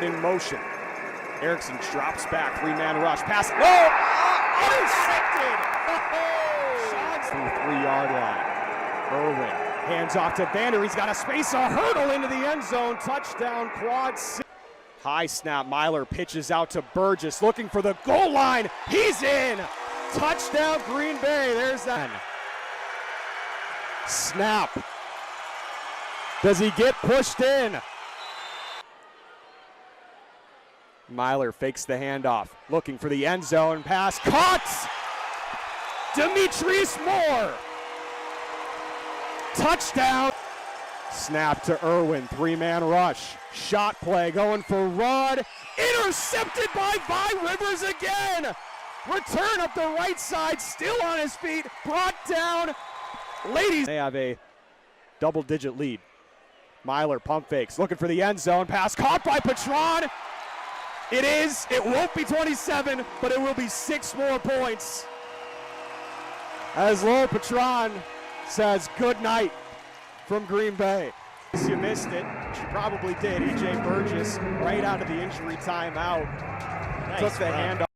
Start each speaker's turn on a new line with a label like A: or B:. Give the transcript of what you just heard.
A: in motion. Erickson drops back, three-man rush, pass, intercepted! Shots from the 3-yard line. Irwin hands off to Vander, he's got a space, a hurdle into the end zone, touchdown quad six. High snap, Myler pitches out to Burgess, looking for the goal line, he's in! Touchdown Green Bay, there's that. Snap. Does he get pushed in? Myler fakes the handoff, looking for the end zone, pass, caught! Demetrius Moore! Touchdown! Snap to Irwin, three-man rush, shot play, going for Rudd, intercepted by Rivers again! Return up the right side, still on his feet, brought down. Ladies, they have a double-digit lead. Myler pump fakes, looking for the end zone, pass caught by Patron. It won't be 27, but it will be 6 more points. As Lowell Patron says good night from Green Bay. You missed it, you probably did. E.J. Burgess right out of the injury timeout. Nice took the handoff.